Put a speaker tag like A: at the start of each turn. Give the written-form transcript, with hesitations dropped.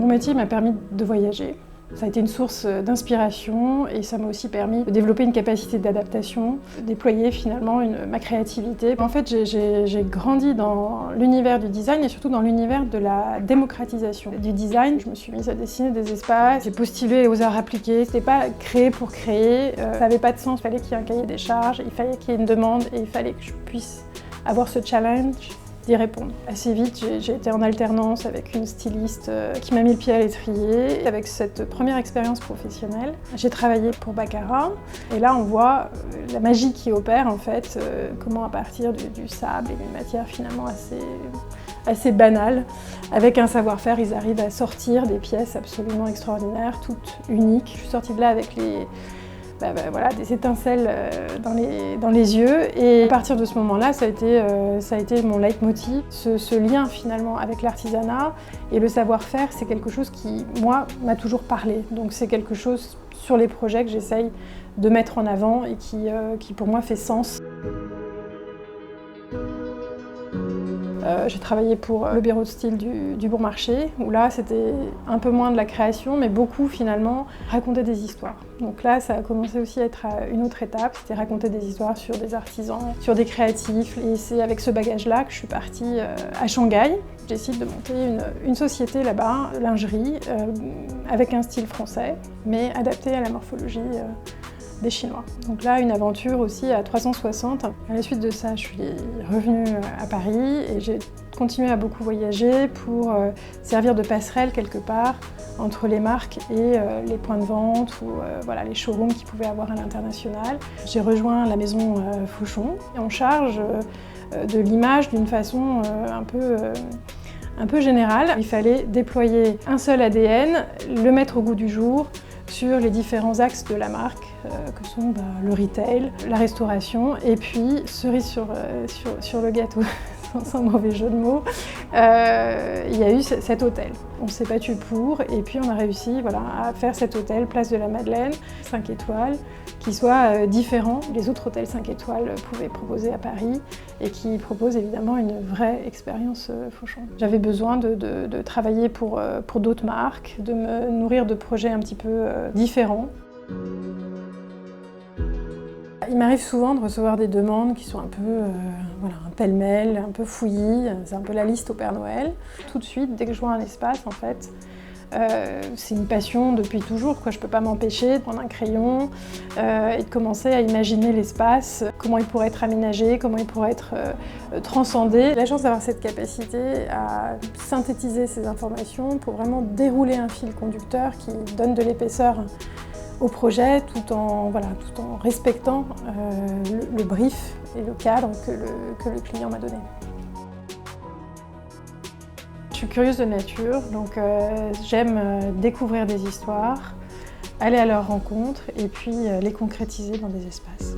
A: métier m'a permis de voyager. Ça a été une source d'inspiration et ça m'a aussi permis de développer une capacité d'adaptation, de déployer finalement ma créativité. En fait, j'ai grandi dans l'univers du design et surtout dans l'univers de la démocratisation du design. Je me suis mise à dessiner des espaces, j'ai postulé aux arts appliqués. C'était pas créer pour créer, ça n'avait pas de sens. Il fallait qu'il y ait un cahier des charges, il fallait qu'il y ait une demande et il fallait que je puisse avoir ce challenge d'y répondre. Assez vite, j'ai été en alternance avec une styliste qui m'a mis le pied à l'étrier. Avec cette première expérience professionnelle, j'ai travaillé pour Baccarat et là on voit la magie qui opère en fait, comment à partir du sable et d'une matière finalement assez banale, avec un savoir-faire, ils arrivent à sortir des pièces absolument extraordinaires, toutes uniques. Je suis sortie de là avec des étincelles dans les yeux et à partir de ce moment-là, ça a été mon leitmotiv. Ce lien finalement avec l'artisanat et le savoir-faire, c'est quelque chose qui, moi, m'a toujours parlé. Donc c'est quelque chose sur les projets que j'essaye de mettre en avant et qui pour moi fait sens. J'ai travaillé pour le bureau de style du Bon Marché, où là c'était un peu moins de la création, mais beaucoup finalement raconter des histoires. Donc là ça a commencé aussi à être une autre étape, c'était raconter des histoires sur des artisans, sur des créatifs. Et c'est avec ce bagage-là que je suis partie à Shanghai. Je décide de monter une société là-bas, lingerie, avec un style français, mais adapté à la morphologie des Chinois. Donc là, une aventure aussi à 360. À la suite de ça, je suis revenue à Paris et j'ai continué à beaucoup voyager pour servir de passerelle quelque part entre les marques et les points de vente ou les showrooms qu'ils pouvaient avoir à l'international. J'ai rejoint la maison Fauchon et on charge de l'image d'une façon un peu générale. Il fallait déployer un seul ADN, le mettre au goût du jour, sur les différents axes de la marque, que sont le retail, la restauration, et puis cerise sur le gâteau, sans mauvais jeu de mots, il y a eu cet hôtel. On s'est battu pour, et puis on a réussi à faire cet hôtel, place de la Madeleine, 5 étoiles, qui soit différent des autres hôtels 5 étoiles pouvaient proposer à Paris, et qui propose évidemment une vraie expérience Fauchon. J'avais besoin de travailler pour d'autres marques, de me nourrir de projets un petit peu différents. Il m'arrive souvent de recevoir des demandes qui sont un peu un pêle-mêle, un peu fouillis, c'est un peu la liste au Père Noël. Tout de suite, dès que je vois un espace, en fait, c'est une passion depuis toujours, je ne peux pas m'empêcher de prendre un crayon et de commencer à imaginer l'espace, comment il pourrait être aménagé, comment il pourrait être transcendé. J'ai la chance d'avoir cette capacité à synthétiser ces informations pour vraiment dérouler un fil conducteur qui donne de l'épaisseur au projet tout en respectant le brief et le cadre que le client m'a donné. Je suis curieuse de nature, donc j'aime découvrir des histoires, aller à leur rencontre et puis les concrétiser dans des espaces.